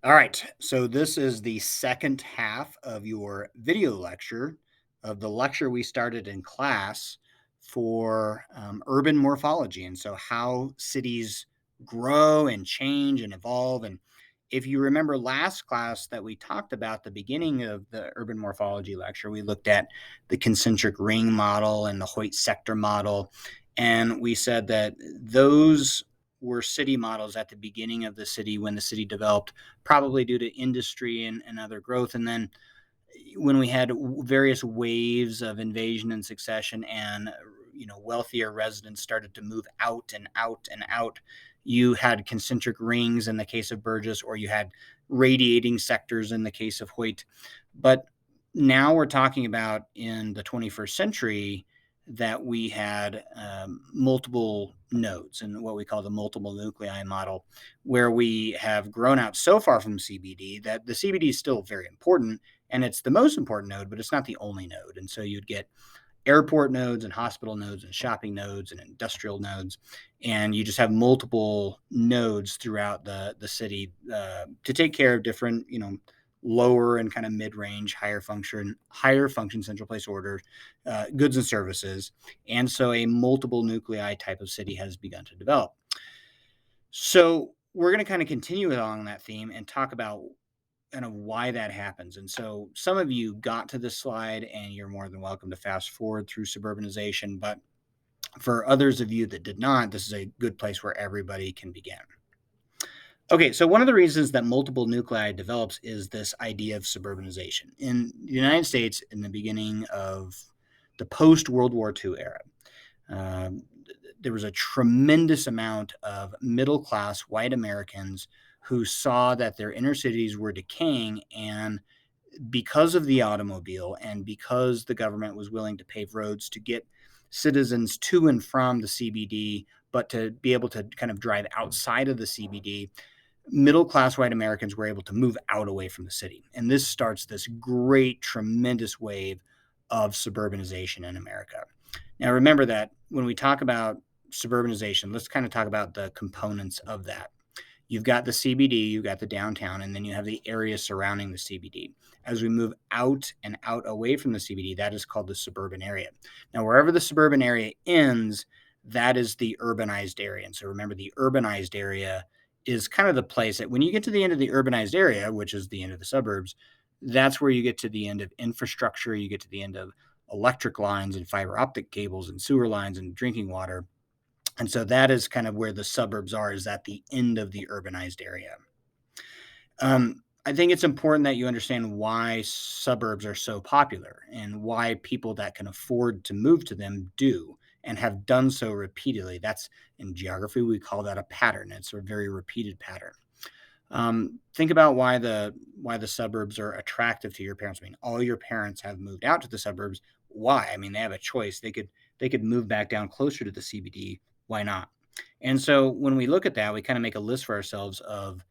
All right, so this is the second half of your video lecture of the lecture we started in class for urban morphology. And so, how cities grow and change and evolve. And if you remember last class that we talked about the beginning of the urban morphology lecture, we looked at the concentric ring model and the Hoyt sector model. And we said that those were city models at the beginning of the city when the city developed, probably due to industry and other growth. And then when we had various waves of invasion and succession, and wealthier residents started to move out and out and out, you had concentric rings in the case of Burgess, or you had radiating sectors in the case of Hoyt. But now we're talking about in the 21st century that we had multiple nodes and what we call the multiple nuclei model, where we have grown out so far from CBD that the CBD is still very important, and it's the most important node, but it's not the only node. And so you'd get airport nodes and hospital nodes and shopping nodes and industrial nodes, and you just have multiple nodes throughout the city to take care of different, lower and kind of mid-range, higher function central place order goods and services. And so a multiple nuclei type of city has begun to develop. So we're going to kind of continue along that theme and talk about kind of why that happens. And so some of you got to this slide, and you're more than welcome to fast forward through suburbanization. But for others of you that did not, this is a good place where everybody can begin. Okay, so one of the reasons that multiple nuclei develops is this idea of suburbanization. In the United States, in the beginning of the post-World War II era, um, there was a tremendous amount of middle-class white Americans who saw that their inner cities were decaying, and because of the automobile and because the government was willing to pave roads to get citizens to and from the CBD, but to be able to kind of drive outside of the CBD, middle class white Americans were able to move out away from the city. And this starts this great, tremendous wave of suburbanization in America. Now, remember that when we talk about suburbanization, let's kind of talk about the components of that. You've got the CBD, you've got the downtown, and then you have the area surrounding the CBD. As we move out and out away from the CBD, that is called the suburban area. Now, wherever the suburban area ends, that is the urbanized area. And so remember, the urbanized area is kind of the place that when you get to the end of the urbanized area, which is the end of the suburbs, that's where you get to the end of infrastructure, you get to the end of electric lines and fiber optic cables and sewer lines and drinking water. And so that is kind of where the suburbs are, is at the end of the urbanized area. I think it's important that you understand why suburbs are so popular and why people that can afford to move to them do and have done so repeatedly. That's, in geography, we call that a pattern. It's a very repeated pattern. Think about why the suburbs are attractive to your parents. I mean, all your parents have moved out to the suburbs. Why? I mean, they have a choice. They could move back down closer to the CBD. Why not? And so when we look at that, we kind of make a list for ourselves of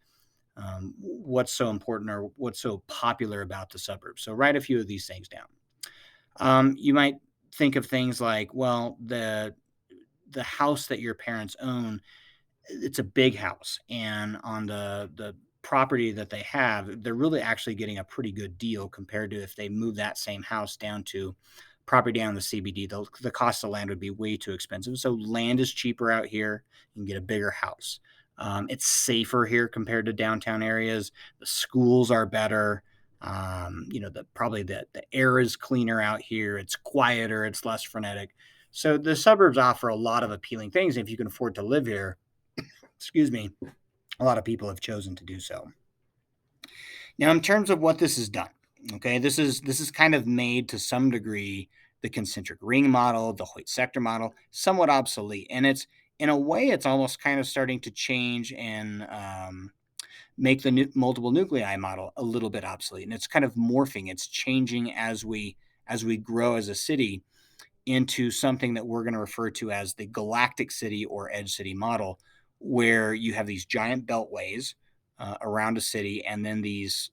what's so important or what's so popular about the suburbs. So write a few of these things down. You might think of things like, well, the house that your parents own, it's a big house, and on the property that they have, they're really actually getting a pretty good deal compared to if they move that same house down to property down in the CBD. The cost of land would be way too expensive. So land is cheaper out here. You can get a bigger house. It's safer here compared to downtown areas. The schools are better. Probably the air is cleaner out here. It's quieter. It's less frenetic. So the suburbs offer a lot of appealing things. If you can afford to live here, excuse me, a lot of people have chosen to do so. Now, in terms of what this has done, okay, this is kind of made to some degree the concentric ring model, the Hoyt sector model, somewhat obsolete, and it's in a way it's almost kind of starting to change and make the multiple nuclei model a little bit obsolete, and it's kind of morphing. It's changing as we grow as a city into something that we're going to refer to as the galactic city or edge city model, where you have these giant beltways around a city, and then these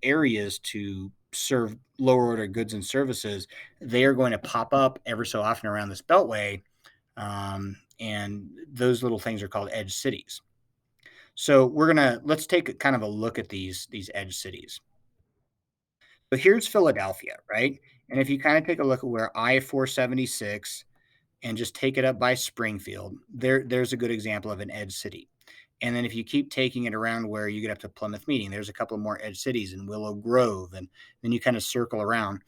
areas to serve lower order goods and services. They are going to pop up ever so often around this beltway, and those little things are called edge cities. So let's take a kind of a look at these edge cities. So here's Philadelphia, right? And if you kind of take a look at where I-476 and just take it up by Springfield, there's a good example of an edge city. And then if you keep taking it around where you get up to Plymouth Meeting, there's a couple more edge cities in Willow Grove, and then you kind of circle around.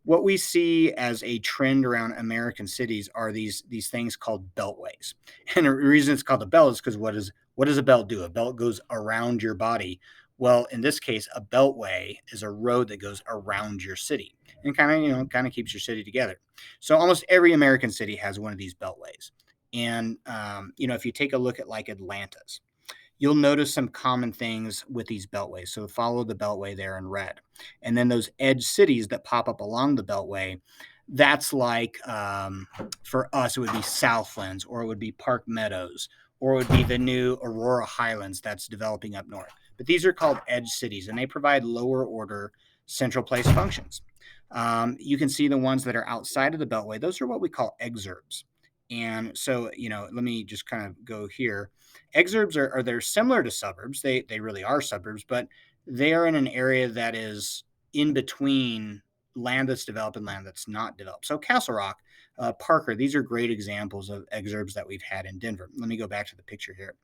What we see as a trend around American cities are these things called beltways. And the reason it's called a belt is because what does a belt do? A belt goes around your body. Well, in this case, a beltway is a road that goes around your city and kind of keeps your city together. So almost every American city has one of these beltways. And if you take a look at like Atlanta's, you'll notice some common things with these beltways. So follow the beltway there in red. And then those edge cities that pop up along the beltway, that's like for us, it would be Southlands, or it would be Park Meadows, or it would be the new Aurora Highlands that's developing up north. But these are called edge cities, and they provide lower order central place functions. You can see the ones that are outside of the beltway. Those are what we call exurbs. And so, let me just kind of go here. Exurbs are they're similar to suburbs. They really are suburbs, but they are in an area that is in between land that's developed and land that's not developed. So Castle Rock, Parker, these are great examples of exurbs that we've had in Denver. Let me go back to the picture here.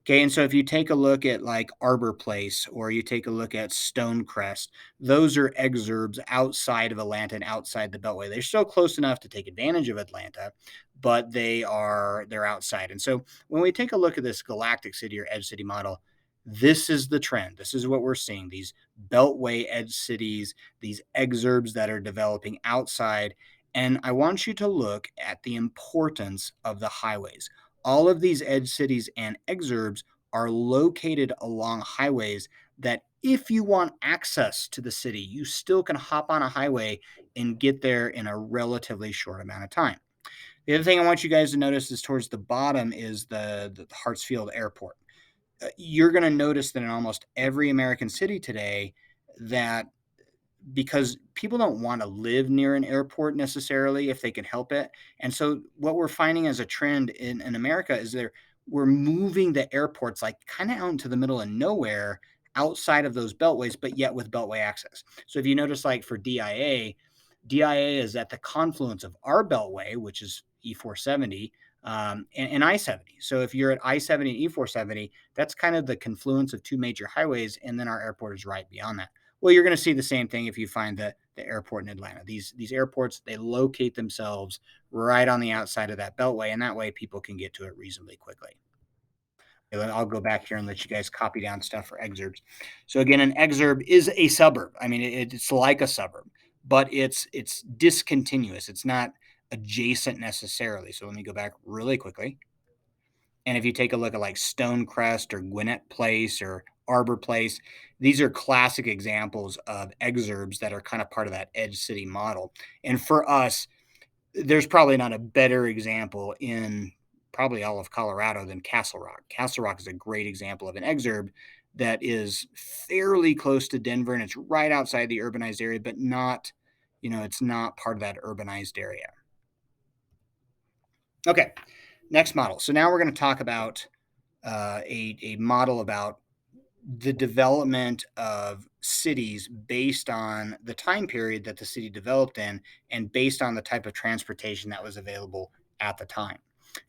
Okay, and so if you take a look at like Arbor Place, or you take a look at Stonecrest, those are exurbs outside of Atlanta and outside the Beltway. They're still close enough to take advantage of Atlanta, but they're outside. And so when we take a look at this galactic city or edge city model, this is the trend. This is what we're seeing. These Beltway edge cities, these exurbs that are developing outside. And I want you to look at the importance of the highways. All of these edge cities and exurbs are located along highways that, if you want access to the city, you still can hop on a highway and get there in a relatively short amount of time. The other thing I want you guys to notice is towards the bottom is the Hartsfield Airport. You're going to notice that in almost every American city today, that because people don't want to live near an airport necessarily if they can help it. And so what we're finding as a trend in America is we're moving the airports like kind of out into the middle of nowhere outside of those beltways, but yet with beltway access. So if you notice, like for DIA is at the confluence of our beltway, which is E470, and I-70. So if you're at I-70 and E470, that's kind of the confluence of two major highways, and then our airport is right beyond that. Well, you're going to see the same thing if you find the airport in Atlanta. These airports, they locate themselves right on the outside of that beltway, and that way people can get to it reasonably quickly. I'll go back here and let you guys copy down stuff for exurbs. So again, an exurb is a suburb. I mean, it's like a suburb, but it's discontinuous. It's not adjacent necessarily. So let me go back really quickly. And if you take a look at like Stonecrest or Gwinnett Place or Arbor Place, these are classic examples of exurbs that are kind of part of that edge city model. And for us, there's probably not a better example in probably all of Colorado than Castle Rock. Castle Rock is a great example of an exurb that is fairly close to Denver, and it's right outside the urbanized area, but not, it's not part of that urbanized area. Okay, next model. So now we're going to talk about a model about the development of cities based on the time period that the city developed in and based on the type of transportation that was available at the time.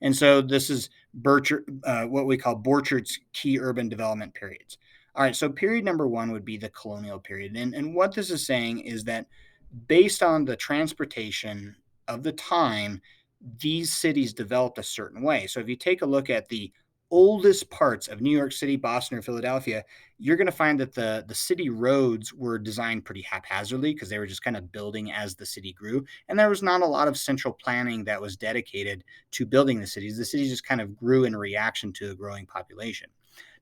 And so this is what we call Borchart's key urban development periods. All right, so period number one would be the colonial period. And what this is saying is that based on the transportation of the time, these cities developed a certain way. So if you take a look at the oldest parts of New York City, Boston, or Philadelphia, you're going to find that the city roads were designed pretty haphazardly because they were just kind of building as the city grew. And there was not a lot of central planning that was dedicated to building the cities. The cities just kind of grew in reaction to a growing population.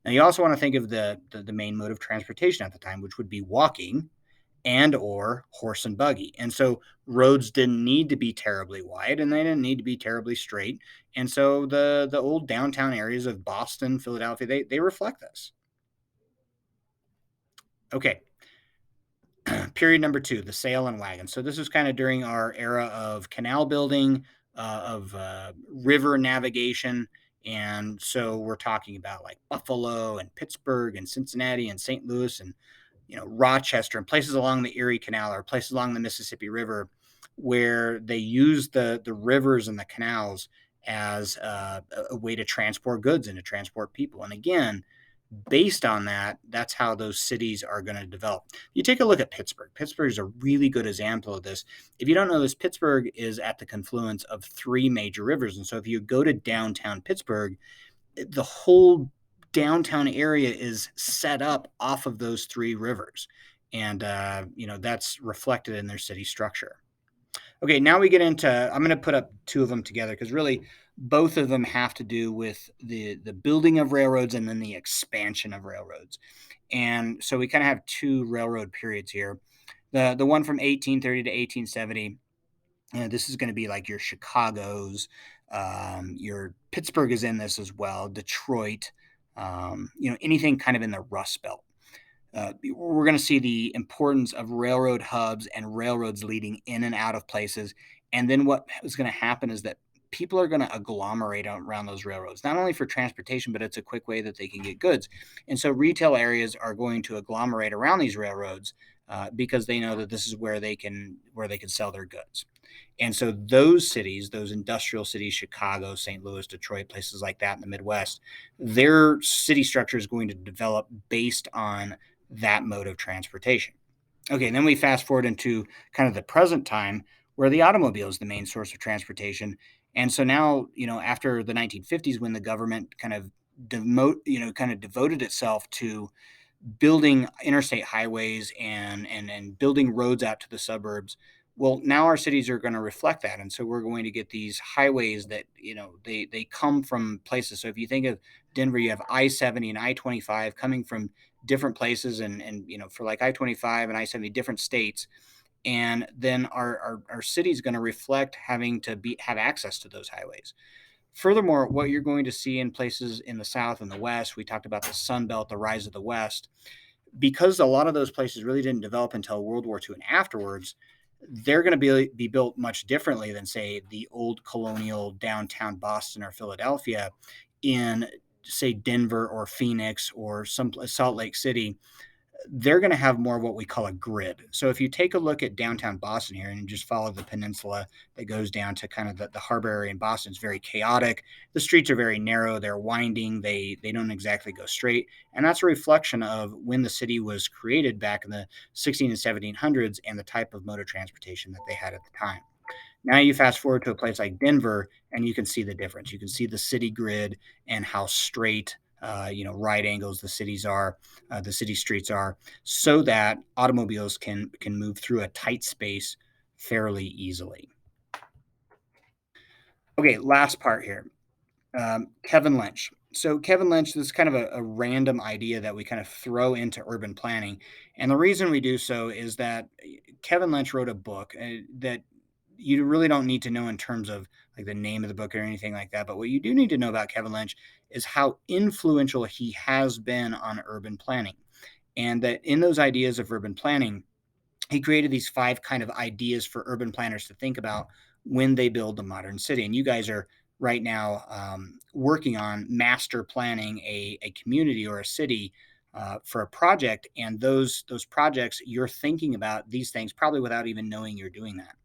Now, you also want to think of the main mode of transportation at the time, which would be walking and or horse and buggy. And so roads didn't need to be terribly wide, and they didn't need to be terribly straight. And so the old downtown areas of Boston, Philadelphia, they reflect this. Okay. Period number two, the sail and wagon. So this is kind of during our era of canal building, of river navigation, And so we're talking about like Buffalo and Pittsburgh and Cincinnati and St. Louis and Rochester and places along the Erie Canal or places along the Mississippi River, where they use the rivers and the canals as a way to transport goods and to transport people. And again, based on that, that's how those cities are going to develop. You take a look at Pittsburgh. Pittsburgh is a really good example of this. If you don't know this, Pittsburgh is at the confluence of three major rivers. And so if you go to downtown Pittsburgh, the whole downtown area is set up off of those three rivers. And, that's reflected in their city structure. Okay, now we get into, I'm going to put up two of them together because really both of them have to do with the building of railroads and then the expansion of railroads. And so we kind of have two railroad periods here. The one from 1830 to 1870, this is going to be like your Chicago's, your Pittsburgh is in this as well, Detroit, anything kind of in the Rust Belt. We're going to see the importance of railroad hubs and railroads leading in and out of places. And then what is going to happen is that people are going to agglomerate around those railroads, not only for transportation, but it's a quick way that they can get goods. And so retail areas are going to agglomerate around these railroads because they know that this is where they can sell their goods. And so those cities, those industrial cities, Chicago, St. Louis, Detroit, places like that in the Midwest, their city structure is going to develop based on that mode of transportation. Okay, and then we fast forward into kind of the present time where the automobile is the main source of transportation. And so now, after the 1950s, when the government kind of devoted itself to building interstate highways and building roads out to the suburbs. Well, now our cities are going to reflect that, and so we're going to get these highways that they come from places. So if you think of Denver, you have I-70 and I-25 coming from different places, and for like I-25 and I-70, different states, and then our city is going to reflect having to have access to those highways. Furthermore, what you're going to see in places in the South and the West, we talked about the Sun Belt, the rise of the West, because a lot of those places really didn't develop until World War II and afterwards. They're going to be built much differently than, say, the old colonial downtown Boston or Philadelphia in, say, Denver or Phoenix or some Salt Lake City. They're going to have more of what we call a grid. So if you take a look at downtown Boston here and you just follow the peninsula that goes down to kind of the harbor area in Boston, it's very chaotic. The streets are very narrow. They're winding. They don't exactly go straight. And that's a reflection of when the city was created back in the 16 and 1700s and the type of mode of transportation that they had at the time. Now you fast forward to a place like Denver, and you can see the difference. You can see the city grid and how straight, right angles the city streets are, so that automobiles can move through a tight space fairly easily. Okay, last part here. Kevin Lynch. So Kevin Lynch, this is kind of a random idea that we kind of throw into urban planning, and the reason we do so is that Kevin Lynch wrote a book that you really don't need to know in terms of like the name of the book or anything like that. But what you do need to know about Kevin Lynch is how influential he has been on urban planning, and that in those ideas of urban planning, he created these five kind of ideas for urban planners to think about when they build the modern city. And you guys are right now working on master planning a community or a city for a project. And those projects, you're thinking about these things probably without even knowing you're doing that.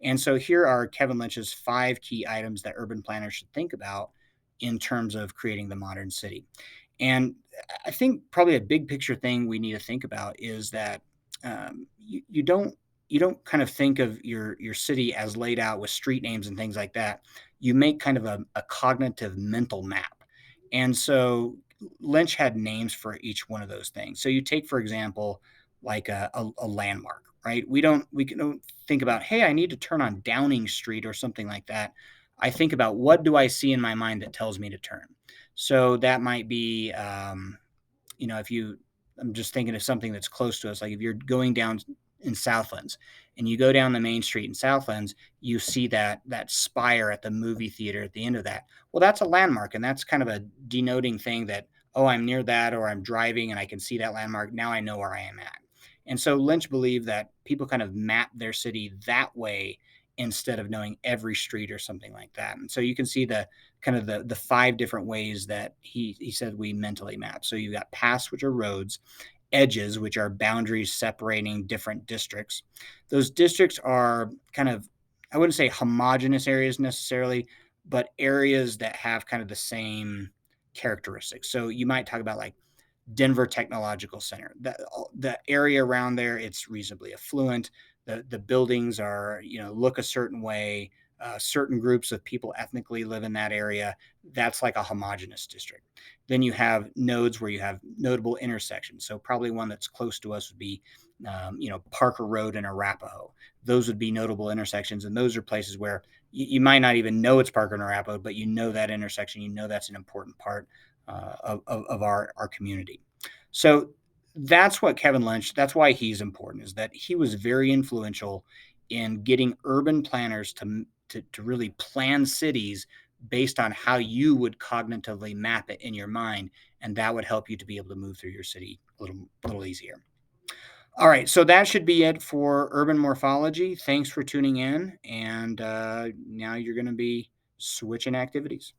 And so here are Kevin Lynch's five key items that urban planners should think about in terms of creating the modern city. And I think probably a big picture thing we need to think about is that you don't kind of think of your city as laid out with street names and things like that. You make kind of a cognitive mental map. And so Lynch had names for each one of those things. So you take, for example, like a landmark, right? We don't think about, hey, I need to turn on Downing Street or something like that. I think about what do I see in my mind that tells me to turn. So that might be, if you, I'm just thinking of something that's close to us. Like if you're going down in Southlands and you go down the main street in Southlands, you see that spire at the movie theater at the end of that. Well, that's a landmark, and that's kind of a denoting thing that, oh, I'm near that, or I'm driving and I can see that landmark. Now I know where I am at. And so Lynch believed that people kind of map their city that way instead of knowing every street or something like that. And so you can see the kind of the five different ways that he said we mentally map. So you've got paths, which are roads, edges, which are boundaries separating different districts. Those districts are kind of, I wouldn't say homogenous areas necessarily, but areas that have kind of the same characteristics. So you might talk about like Denver Technological Center. The area around there, it's reasonably affluent. The buildings are, look a certain way. Certain groups of people ethnically live in that area. That's like a homogenous district. Then you have nodes where you have notable intersections. So probably one that's close to us would be, Parker Road and Arapahoe. Those would be notable intersections, and those are places where you might not even know it's Parker and Arapahoe, but you know that intersection. You know that's an important part of our community. So that's what Kevin Lynch, that's why he's important, is that he was very influential in getting urban planners to really plan cities based on how you would cognitively map it in your mind. And that would help you to be able to move through your city a little easier. All right, so that should be it for urban morphology. Thanks for tuning in. And now you're going to be switching activities.